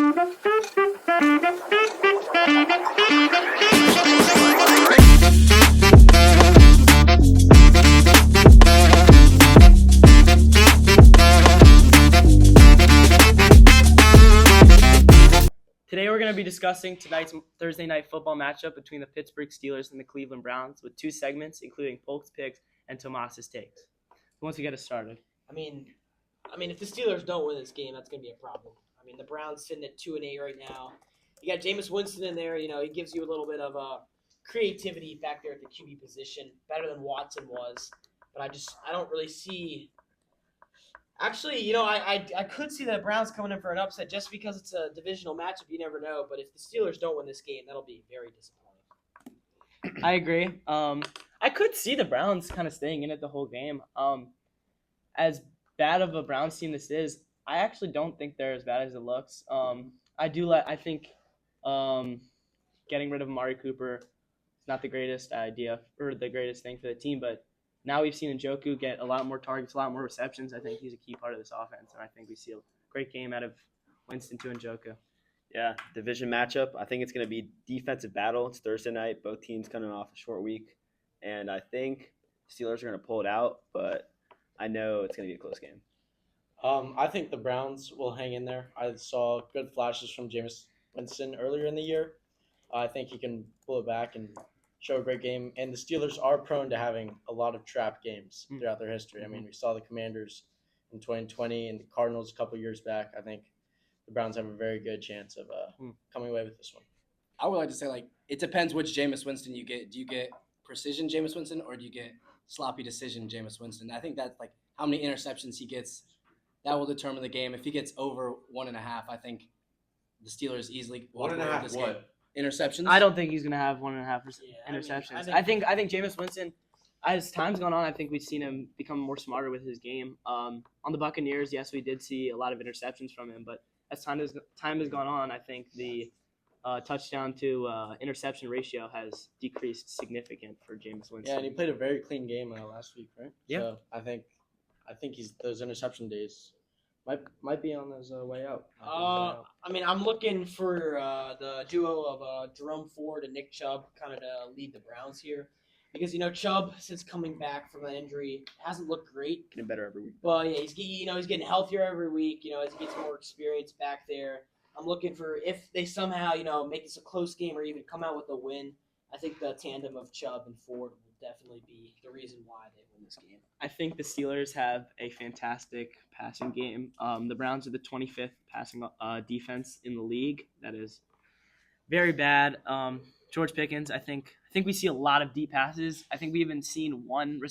Today we're going to be discussing tonight's Thursday night football matchup between the Pittsburgh Steelers and the Cleveland Browns with two segments, including Polk's Picks and Tomas's Takes. Who wants to get us started? I mean, if the Steelers don't win this game, that's going to be a problem. I mean, the Browns sitting at 2-8 right now. You got Jameis Winston in there. He gives you a little bit of creativity back there at the QB position, better than Watson was. But I don't really see. Actually, I could see the Browns coming in for an upset just because it's a divisional matchup. You never know. But if the Steelers don't win this game, that'll be very disappointing. I agree. I could see the Browns kind of staying in it the whole game. As bad of a Browns team this is, I actually don't think they're as bad as it looks. I think getting rid of Amari Cooper is not the greatest idea or the greatest thing for the team, but now we've seen Njoku get a lot more targets, a lot more receptions. I think he's a key part of this offense, and I think we see a great game out of Winston to Njoku. Yeah, division matchup. I think it's going to be defensive battle. It's Thursday night. Both teams coming off a short week, and I think Steelers are going to pull it out, but I know it's going to be a close game. I think the Browns will hang in there. I saw good flashes from Jameis Winston earlier in the year. I think he can pull it back and show a great game. And the Steelers are prone to having a lot of trap games throughout their history. I mean, we saw the Commanders in 2020 and the Cardinals a couple years back. I think the Browns have a very good chance of coming away with this one. I would like to say, it depends which Jameis Winston you get. Do you get precision Jameis Winston or do you get sloppy decision Jameis Winston? I think that's how many interceptions he gets. That will determine the game. If he gets over 1.5, I think the Steelers easily will win this game. Interceptions? I don't think he's going to have 1.5 interceptions. I think Jameis Winston, as time's gone on, I think we've seen him become more smarter with his game. On the Buccaneers, yes, we did see a lot of interceptions from him, but as time has gone on, I think the touchdown to interception ratio has decreased significant for Jameis Winston. Yeah, and he played a very clean game last week, right? Yeah. So I think he's those interception days might be on his way out. I'm looking for the duo of Jerome Ford and Nick Chubb kind of to lead the Browns here. Because, Chubb, since coming back from an injury, hasn't looked great. Getting better every week. But, yeah, he's getting healthier every week, as he gets more experience back there. I'm looking for, if they somehow, make this a close game or even come out with a win, I think the tandem of Chubb and Ford will definitely be the reason why they win this game. I think the Steelers have a fantastic passing game. The Browns are the 25th passing defense in the league. That is very bad. George Pickens, I think we see a lot of deep passes. I think we even seen one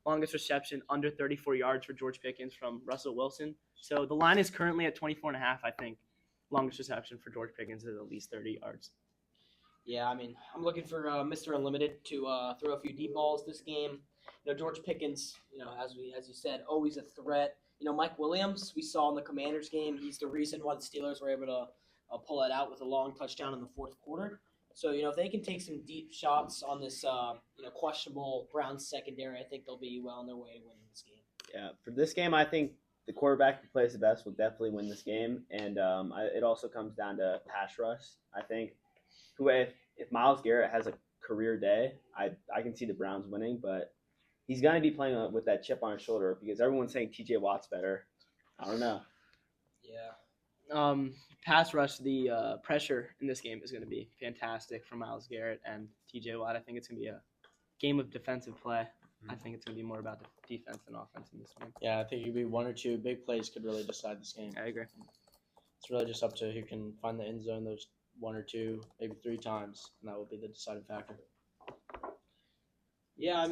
longest reception under 34 yards for George Pickens from Russell Wilson. So the line is currently at 24.5. I think longest reception for George Pickens is at least 30 yards. Yeah, I'm looking for Mr. Unlimited to throw a few deep balls this game. George Pickens, as you said, always a threat. Mike Williams, we saw in the Commanders game, he's the reason why the Steelers were able to pull it out with a long touchdown in the fourth quarter. So, if they can take some deep shots on this, questionable Browns secondary, I think they'll be well on their way to winning this game. Yeah, for this game, I think the quarterback who plays the best will definitely win this game. And it also comes down to pass rush. I think if Myles Garrett has a career day, I can see the Browns winning, but he's going to be playing with that chip on his shoulder because everyone's saying T.J. Watt's better. I don't know. Yeah. Pass rush, the pressure in this game is going to be fantastic for Myles Garrett and T.J. Watt. I think it's going to be a game of defensive play. I think it's going to be more about the defense than offense in this game. Yeah, I think it could be one or two big plays could really decide this game. I agree. It's really just up to who can find the end zone those one or two, maybe three times, and that will be the deciding factor. Yeah,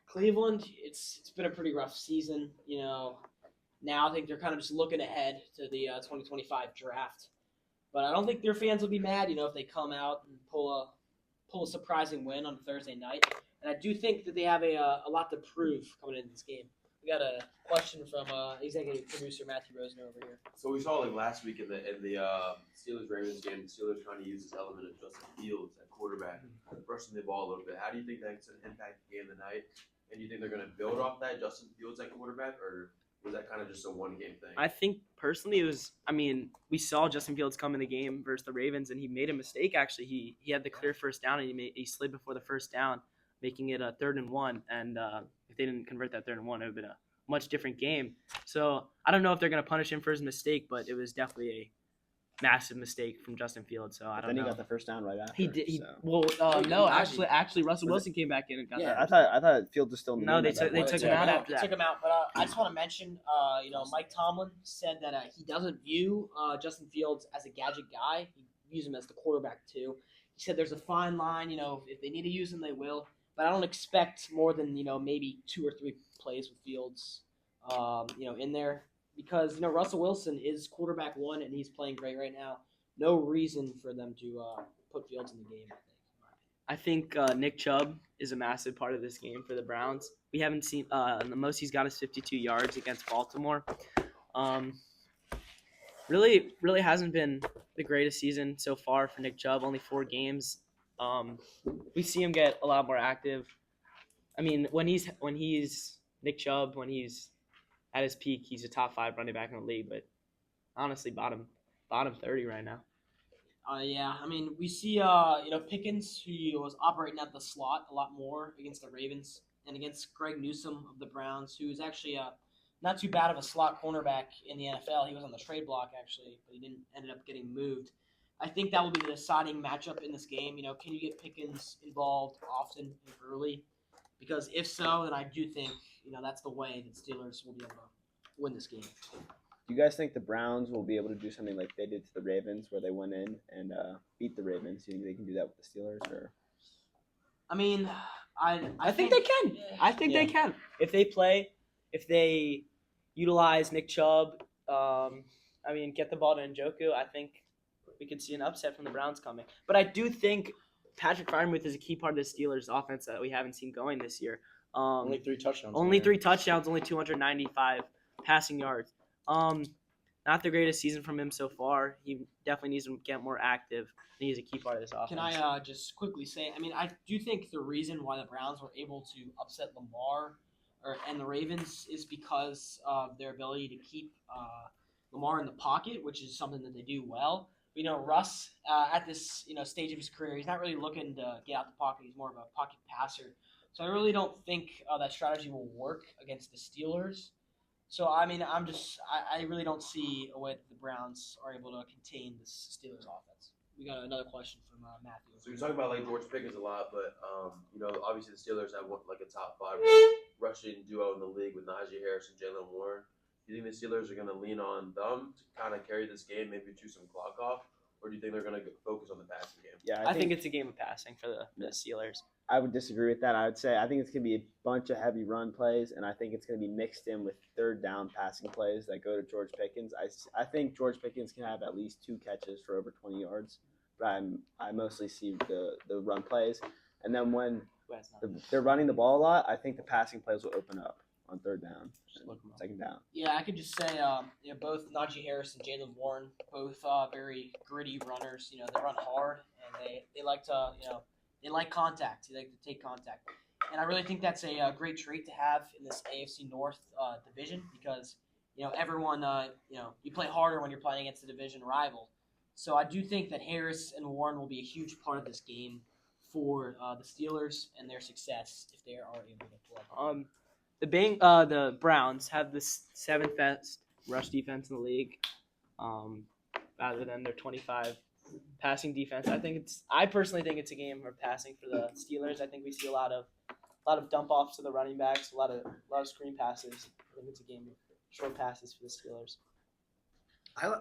Cleveland, it's been a pretty rough season. Now I think they're kind of just looking ahead to the 2025 draft. But I don't think their fans will be mad, if they come out and pull a surprising win on Thursday night. And I do think that they have a lot to prove coming into this game. We got a question from executive producer Matthew Rosner over here. So we saw last week in the Steelers-Ravens game, the Steelers trying to use this element of Justin Fields at quarterback, brushing the ball a little bit. How do you think that's going to impact the game tonight? And do you think they're going to build off that, Justin Fields at quarterback, or Was that kind of just a one game thing? I think personally it was. I mean, we saw Justin Fields come in the game versus the Ravens, and he made a mistake. Actually, he had the clear first down, and he slid before the first down, making it a 3rd and 1. And if they didn't convert that 3rd and 1, it would have been a much different game. So I don't know if they're going to punish him for his mistake, but it was definitely a massive mistake from Justin Fields. So I don't Then know. he got the first down right after. He did. so. Well, he no, didn't actually, Russell Was Wilson came back in and got Yeah, that. I thought Fields was still in the No, game they at that took point. him Yeah, out no, after They that. took him out, but I just want to mention, Mike Tomlin said that he doesn't view Justin Fields as a gadget guy. He views him as the quarterback too. He said there's a fine line. If they need to use him, they will. But I don't expect more than maybe 2 or 3 plays with Fields, in there because Russell Wilson is quarterback 1 and he's playing great right now. No reason for them to put Fields in the game. I think Nick Chubb is a massive part of this game for the Browns. We haven't seen the most he's got is 52 yards against Baltimore. Really hasn't been the greatest season so far for Nick Chubb. Only 4 games. We see him get a lot more active. I mean, when he's Nick Chubb, when he's at his peak, he's a top 5 running back in the league. But honestly, bottom 30 right now. Yeah, I mean, we see, Pickens, who was operating at the slot a lot more against the Ravens and against Greg Newsome of the Browns, who is actually not too bad of a slot cornerback in the NFL. He was on the trade block, actually, but he ended up getting moved. I think that will be the deciding matchup in this game. Can you get Pickens involved often and early? Because if so, then I do think, that's the way that Steelers will be able to win this game. Do you guys think the Browns will be able to do something like they did to the Ravens, where they went in and beat the Ravens? Do you think they can do that with the Steelers? Or I mean, I think they can. I think they can. If they utilize Nick Chubb, get the ball to Njoku, I think we could see an upset from the Browns coming. But I do think Patrick Freiermuth is a key part of the Steelers' offense that we haven't seen going this year. Only 3 touchdowns. Only 3 touchdowns, only 295 passing yards. Not the greatest season from him so far. He definitely needs to get more active. And he's a key part of this offense. Can I just quickly say, I do think the reason why the Browns were able to upset Lamar and the Ravens is because of their ability to keep Lamar in the pocket, which is something that they do well. Russ, at this stage of his career, he's not really looking to get out the pocket. He's more of a pocket passer. So I really don't think that strategy will work against the Steelers. So, I really don't see a way that the Browns are able to contain the Steelers offense. We got another question from Matthew. So you're talking about George Pickens a lot, but obviously the Steelers have a top 5 rushing duo in the league with Najee Harris and Jalen Warren. Do you think the Steelers are going to lean on them to kind of carry this game, maybe chew some clock off, or do you think they're going to focus on the passing game? yeah, I think it's a game of passing for the Steelers. I would disagree with that. I think it's going to be a bunch of heavy run plays, and I think it's going to be mixed in with 3rd down passing plays that go to George Pickens. I think George Pickens can have at least 2 catches for over 20 yards, but I mostly see the run plays. And then when they're running the ball a lot, I think the passing plays will open up on 3rd down, and 2nd down. Yeah, I could just say, both Najee Harris and Jalen Warren, both very gritty runners. They run hard and they like to, they like contact. They like to take contact, and I really think that's a great trait to have in this AFC North division because everyone you play harder when you're playing against a division rival. So I do think that Harris and Warren will be a huge part of this game for the Steelers and their success if they are able to play. The Browns have the 7th best rush defense in the league, rather than their 25 passing defense. I personally think it's a game of passing for the Steelers. I think we see a lot of dump offs to the running backs, a lot of screen passes. I think it's a game of short passes for the Steelers.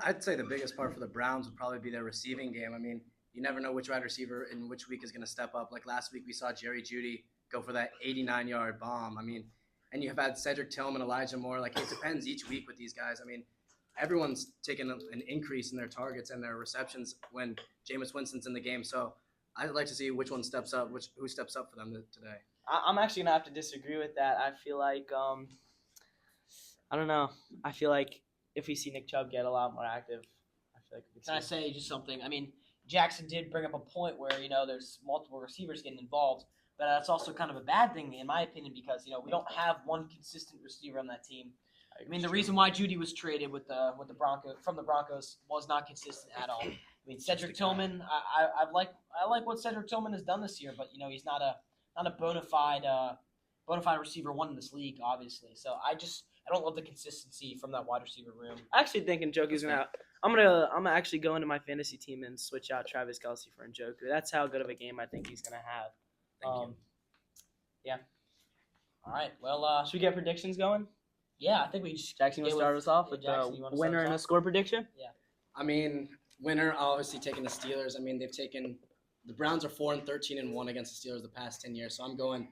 I'd say the biggest part for the Browns would probably be their receiving game. I mean, you never know which wide receiver in which week is going to step up. Like last week, we saw Jerry Jeudy go for that 89-yard bomb. I mean, and you've had Cedric Tillman, Elijah Moore. Like, it depends each week with these guys. I mean, everyone's taken an increase in their targets and their receptions when Jameis Winston's in the game. So I'd like to see which one steps up, who steps up for them today. I'm actually going to have to disagree with that. I feel like, I don't know. I feel like if we see Nick Chubb get a lot more active, I feel like we could see. Can I say just something? I mean, Jackson did bring up a point where, there's multiple receivers getting involved, but that's also kind of a bad thing, in my opinion, because, we don't have one consistent receiver on that team. I mean, the reason why Judy was traded with the Broncos was not consistent at all. I mean, Cedric Tillman, I like what Cedric Tillman has done this year, but he's not a bona fide receiver one in this league, obviously. So I don't love the consistency from that wide receiver room. I actually think Njoku's gonna. I'm gonna actually go into my fantasy team and switch out Travis Kelce for Njoku. That's how good of a game I think he's gonna have. Yeah. All right. Well, Should we get predictions going? yeah, I think we just Jackson, you want to start us off with Jackson, you wanna the start winner us and a off? score prediction? I mean, winner obviously taking the Steelers. I mean, they've taken the Browns are 4-13-1 against the Steelers the past 10 years. So I'm going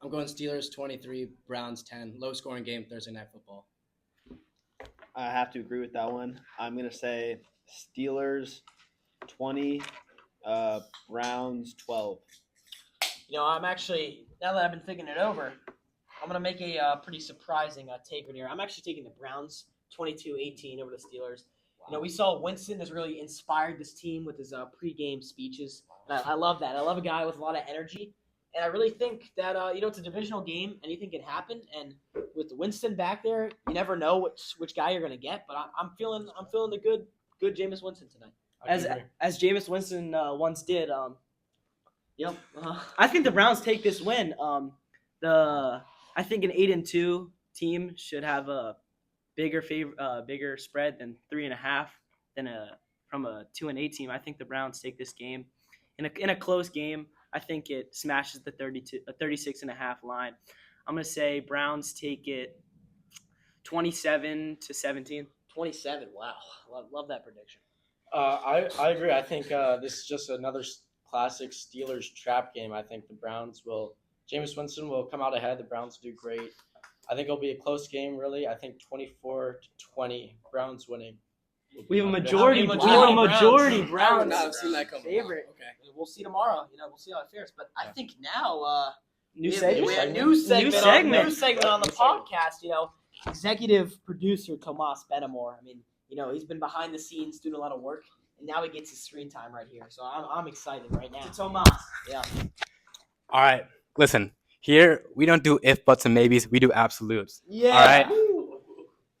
Steelers 23, Browns 10. Low scoring game Thursday Night Football. I have to agree with that one. I'm gonna say Steelers 20, Browns 12. I'm actually, now that I've been thinking it over, I'm going to make a pretty surprising take right here. I'm actually taking the Browns 22-18 over the Steelers. Wow. We saw Winston has really inspired this team with his pregame speeches. And I love that. I love a guy with a lot of energy. And I really think that, it's a divisional game. Anything can happen. And with Winston back there, you never know which guy you're going to get. But I'm feeling the good Jameis Winston tonight. As Jameis Winston once did. Yep. I think the Browns take this win. I think an 8-2 team should have a bigger spread than 3.5 from a 2-8 team. I think the Browns take this game in a close game. I think it smashes the 36.5 line. I'm gonna say Browns take it 27-17. 27. Wow. Love that prediction. I agree. I think this is just another classic Steelers trap game. I think Jameis Winston will come out ahead. The Browns do great. I think it'll be a close game, really. I think 24-20, Browns winning. We have a majority. Browns. I would Browns. not have seen that coming. Favorite. Okay. We'll see tomorrow. We'll see how it fares. But I think now New we segment. have a new segment on the New segment. podcast. Executive producer Tomas Benamor. I mean, he's been behind the scenes doing a lot of work, and now he gets his screen time right here. So I'm excited right now. Tomas. Yeah. All right, listen. Here we don't do if, buts, and maybes. We do absolutes. Yeah. All right.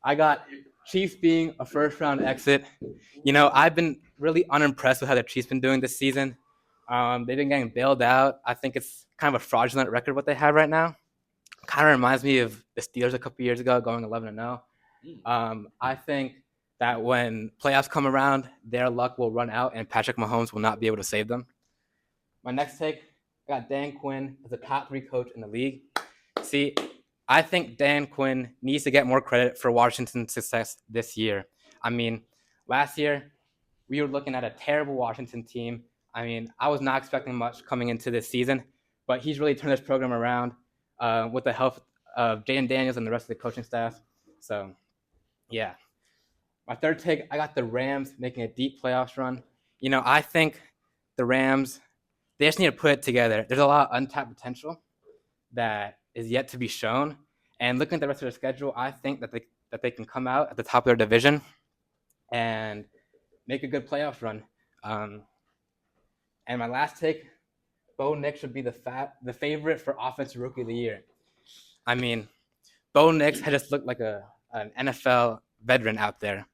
I got Chiefs being a first-round exit. I've been really unimpressed with how the Chiefs been doing this season. They've been getting bailed out. I think it's kind of a fraudulent record what they have right now. Kind of reminds me of the Steelers a couple years ago, going 11-0. I think that when playoffs come around, their luck will run out, and Patrick Mahomes will not be able to save them. My next take, I got Dan Quinn as a top 3 coach in the league. See, I think Dan Quinn needs to get more credit for Washington's success this year. I mean, last year, we were looking at a terrible Washington team. I mean, I was not expecting much coming into this season, but he's really turned this program around with the help of Jaden Daniels and the rest of the coaching staff. So, yeah. My third take, I got the Rams making a deep playoffs run. I think the Rams, they just need to put it together. There's a lot of untapped potential that is yet to be shown. And looking at the rest of their schedule, I think that they can come out at the top of their division and make a good playoff run. And my last take, Bo Nix should be the favorite for Offensive Rookie of the Year. I mean, Bo Nix had just looked like an NFL veteran out there,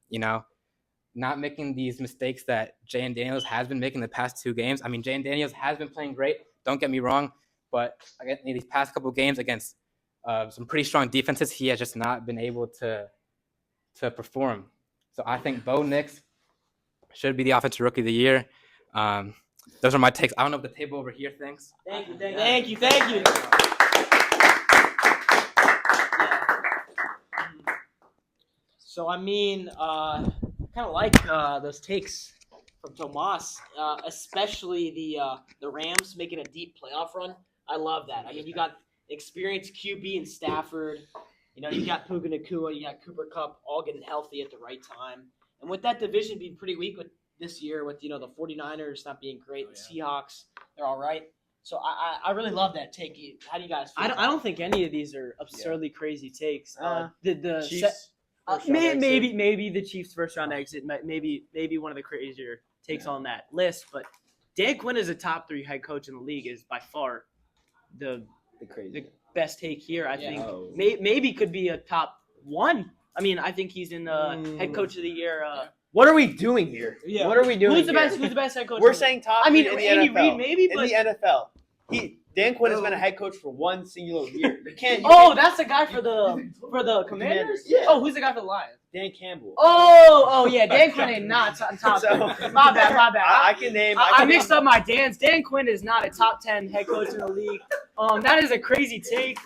not making these mistakes that Jaden Daniels has been making the past 2 games. I mean, Jaden Daniels has been playing great, don't get me wrong, but again, in these past couple games against some pretty strong defenses, he has just not been able to perform. So I think Bo Nix should be the Offensive Rookie of the Year. Those are my takes. I don't know what the table over here thinks. Thank you. So I mean, kind of like those takes from Tomas, especially the Rams making a deep playoff run. I love that. I mean, you got experienced QB in Stafford. You got Puka Nacua, you got Cooper Kupp, all getting healthy at the right time. And with that division being pretty weak this year, with the 49ers not being great, the Seahawks, they're all right. So I really love that take. How do you guys feel? I don't think any of these are absurdly crazy takes. The Chiefs, maybe the Chiefs' first round exit, maybe one of the crazier takes on that list. But Dan Quinn is a top 3 head coach in the league, is by far the the crazy. best take here. I think Oh. maybe could be a top one. I mean, I think he's in the head coach of the year. What are we doing here? Yeah. What are we doing Who's the here? best? Who's the best head coach? We're in the saying top. I mean, three in the Andy NFL. Reid maybe, in but the NFL. Dan Quinn has been a head coach for one singular year. You can't. that's the guy for the Commanders. Yeah. Oh, who's the guy for the Lions? Dan Campbell. Oh yeah, Dan Quinn ain't not top. So- my bad. I can name. I mixed up my Dans. Dan Quinn is not a top 10 head coach in the league. That is a crazy take.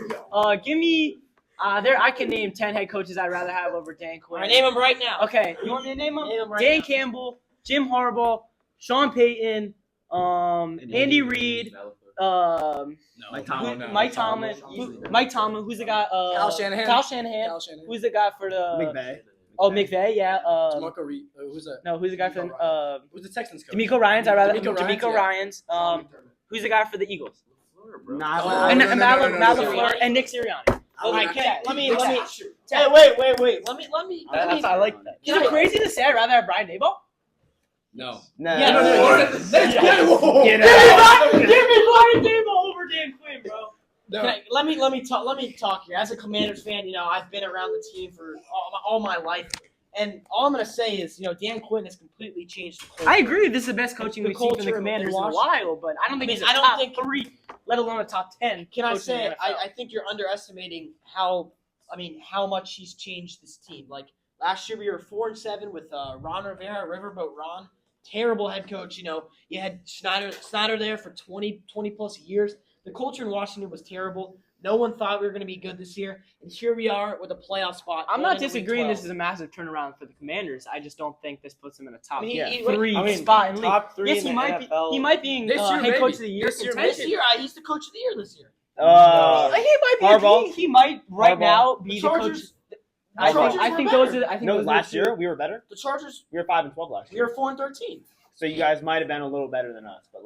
Give me. I can name 10 head coaches I'd rather have over Dan All Quinn. right, name them right now. Okay, you want me to name them? Name 'em right Dan now. Campbell, Jim Harbaugh, Sean Payton, Andy Reid, Mike Tomlin. Mike Tomlin. Mike Tomlin. Who's the guy? Kyle Shanahan. Kyle Shanahan. Kyle Shanahan. Who's the guy for the? McVay. Oh, McVay. Yeah. Marco Reed. Who's that? No, who's the guy for Who's the Texans coach? D'Amico Ryans? I rather D'Amico Ryans, D'Amico yeah. Ryans. Who's the guy for the Eagles? Nah, And no, Matt no. LaFleur and Nick Sirianni. All right, let me. Hey, Ten. wait. Let me. I like that. Is it crazy to say I'd rather have Brian Daboll? No. No. Yeah, no. Get Give out. me Brian Daboll over Dan Quinn, bro. Let me talk here. As a Commanders fan, I've been around the team for all my life, and all I'm gonna say is, Dan Quinn has completely changed the culture. I agree. This is the best coaching The we've seen from culture the in Commanders in a Washington. while, but I don't think I mean, he's a I don't top think- 3, let alone a top 10. Can I coach in the say NFL. I think you're underestimating how much he's changed this team. Like last year, we were 4-7 with Ron Rivera, Riverboat Ron, terrible head coach. You had Snyder there for 20 plus years. The culture in Washington was terrible. No one thought we were going to be good this year, and here we are with a playoff spot. I'm going not into week disagreeing 12. this is a massive turnaround for the Commanders. I just don't think this puts him in a top I mean, he- 3 spot in the league. top 3 Yes, in he the might NFL. be. He might be This year, head maybe. coach of the year. This year, contention. This year, he's the coach of the year this year. He might be. Harbaugh? He might right Harbaugh? now be The the coach. Chargers. I Chargers think were those better. are. I think No, those last are the two. year we were better. The Chargers, We were 5-12 last we year. were 4-13. So you guys might have been a little better than us, but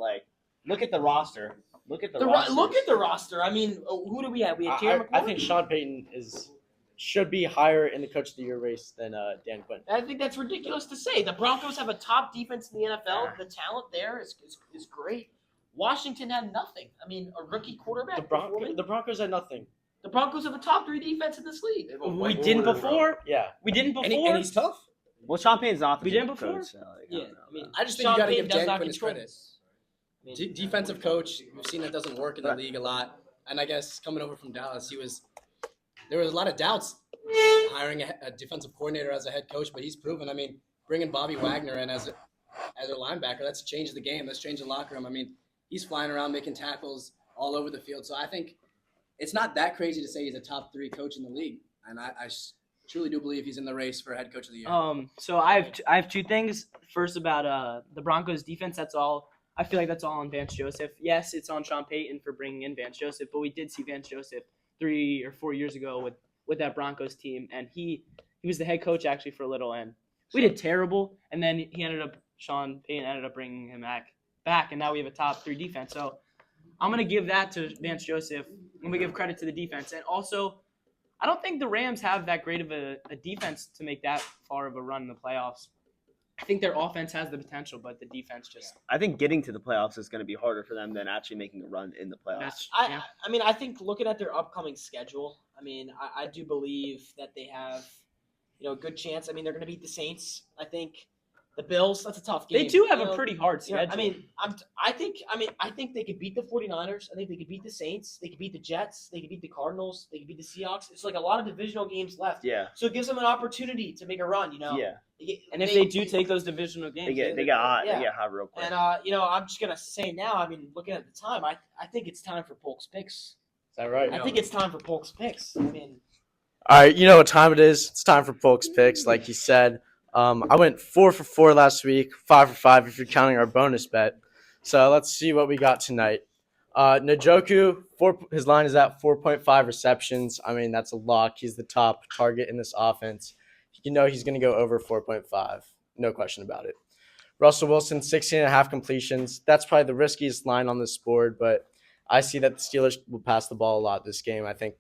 look at the roster. Look at the roster. Look at the roster. I mean, who do we have? We have Terry I McLaurin. think Sean Payton should be higher in the coach of the year race than Dan Quinn. I think that's ridiculous to say. The Broncos have a top defense in the NFL. The talent there is great. Washington had nothing. I mean, a rookie quarterback. The Broncos had nothing. The Broncos have a top 3 defense in this league. We didn't before. Yeah. We didn't And, before. and he's tough. Well, Sean Payton's off. We did before? I just think Sean you got to Payton give does Dan not Quinn his control credit. this. I mean, Defensive coach, we've seen that doesn't work in the league a lot. And I guess coming over from Dallas, there was a lot of doubts hiring a defensive coordinator as a head coach, but he's proven. I mean, bringing Bobby Wagner in as a linebacker, that's changed the game. That's changed the locker room. I mean, he's flying around making tackles all over the field. So I think it's not that crazy to say he's a top 3 coach in the league. And I truly do believe he's in the race for head coach of the year. So I have 2 things. First about the Broncos defense. That's all. I feel like that's all on Vance Joseph. Yes, it's on Sean Payton for bringing in Vance Joseph, but we did see Vance Joseph 3 or 4 years ago with that Broncos team, and he was the head coach actually for a little, and we did terrible. And then Sean Payton ended up bringing him back, and now we have a top 3 defense. So I'm gonna give that to Vance Joseph. I'm gonna give credit to the defense, and also I don't think the Rams have that great of a defense to make that far of a run in the playoffs. I think their offense has the potential, but the defense just I think getting to the playoffs is going to be harder for them than actually making a run in the playoffs. that's I mean, I think looking at their upcoming schedule, I mean, I do believe that they have, a good chance. I mean, they're going to beat the Saints. I think the Bills, that's a tough game. They do have a pretty hard schedule. I mean, I think they could beat the 49ers. I think they could beat the Saints. They could beat the Jets. They could beat the Cardinals. They could beat the Seahawks. It's like a lot of divisional games left. Yeah. So it gives them an opportunity to make a run, Yeah. and if they do take those divisional games, They get hot. Yeah. They get hot real quick. And I'm just gonna say now. I mean, looking at the time, I think it's time for Polk's picks. Is that right? I think it's time for Polk's picks. I mean, All right, you know what time it is. It's time for Polk's picks, like he said. I went 4 for 4 last week, 5 for 5 if you're counting our bonus bet. So let's see what we got tonight. Njoku, his line is at 4.5 receptions. I mean, that's a lock. He's the top target in this offense. He's going to go over 4.5. No question about it. Russell Wilson, 16.5 completions. That's probably the riskiest line on this board, but I see that the Steelers will pass the ball a lot this game. I think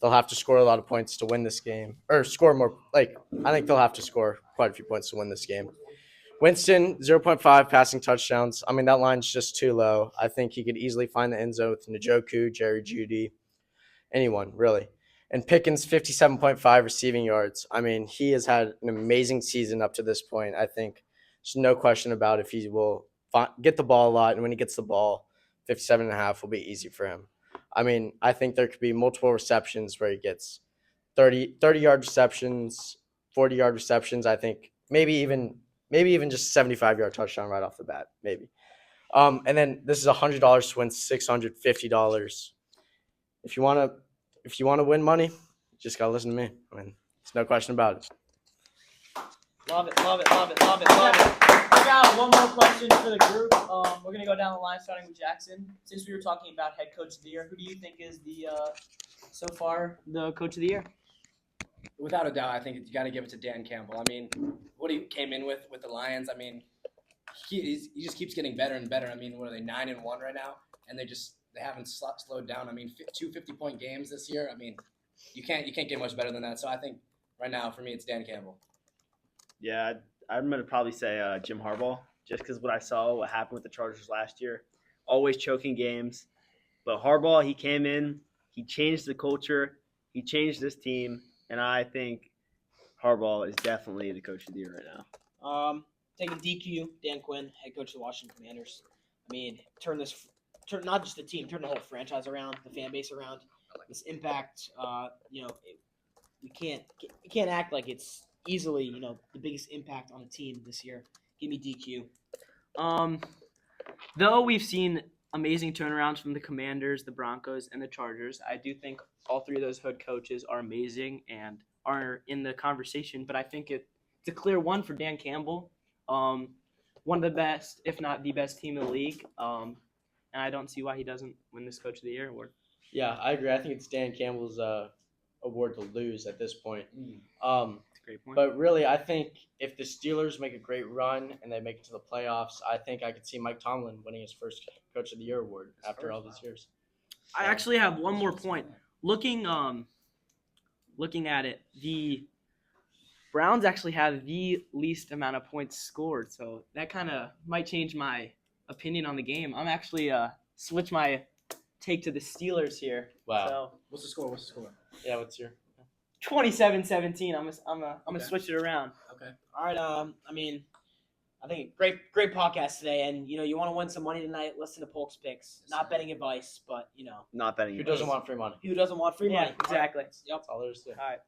they'll have to score a lot of points to win this game. Or score more. I think they'll have to score quite a few points to win this game. Winston, 0.5 passing touchdowns. I mean, that line's just too low. I think he could easily find the end zone with Njoku, Jerry Jeudy, anyone, really. And Pickens, 57.5 receiving yards. I mean, he has had an amazing season up to this point. I think there's no question about if he will get the ball a lot. And when he gets the ball, 57.5 will be easy for him. I mean, I think there could be multiple receptions where he gets 30-yard receptions, 40-yard receptions. I think maybe even just 75-yard touchdown right off the bat, maybe. And then this is $100 to win $650. If you want to win money, you just gotta listen to me. I mean, there's no question about it. Love it. I got one more question for the group. We're gonna go down the line, starting with Jackson. Since we were talking about head coach of the year, who do you think is the so far the coach of the year? Without a doubt, I think you got to give it to Dan Campbell. I mean, what he came in with the Lions, I mean, he just keeps getting better and better. I mean, what are they, 9-1 right now? And they haven't slowed down. I mean, 2 50-point games this year. I mean, you can't get much better than that. So I think right now for me it's Dan Campbell. Yeah, I'm gonna probably say Jim Harbaugh, just because what happened with the Chargers last year, always choking games. But Harbaugh, he came in, he changed the culture, he changed this team, and I think Harbaugh is definitely the coach of the year right now. Taking DQ, Dan Quinn, head coach of the Washington Commanders. I mean, turn not just the team, turn the whole franchise around, the fan base around. This impact, we can't act like it's easily, the biggest impact on a team this year. Give me DQ. Though we've seen amazing turnarounds from the Commanders, the Broncos, and the Chargers, I do think all three of those head coaches are amazing and are in the conversation. But I think it's a clear one for Dan Campbell. One of the best, if not the best team in the league. And I don't see why he doesn't win this Coach of the Year award. Yeah, I agree. I think it's Dan Campbell's award to lose at this point. That's a great point. But really, I think if the Steelers make a great run and they make it to the playoffs, I think I could see Mike Tomlin winning his first Coach of the Year award after all these years. I actually have one more point. Looking at it, the Browns actually have the least amount of points scored, so that kind of might change my opinion on the game. I'm actually switch my take to the Steelers here. Wow. So What's the score? Yeah, what's your 27-17. I'm gonna Okay. switch it around. Okay. All right. I think great podcast today, and you want to win some money tonight. Listen to Polk's picks. Not betting advice, but Not betting. who doesn't want free money? who doesn't want free Yeah, money? exactly. Yep. That's all there is to it. All right.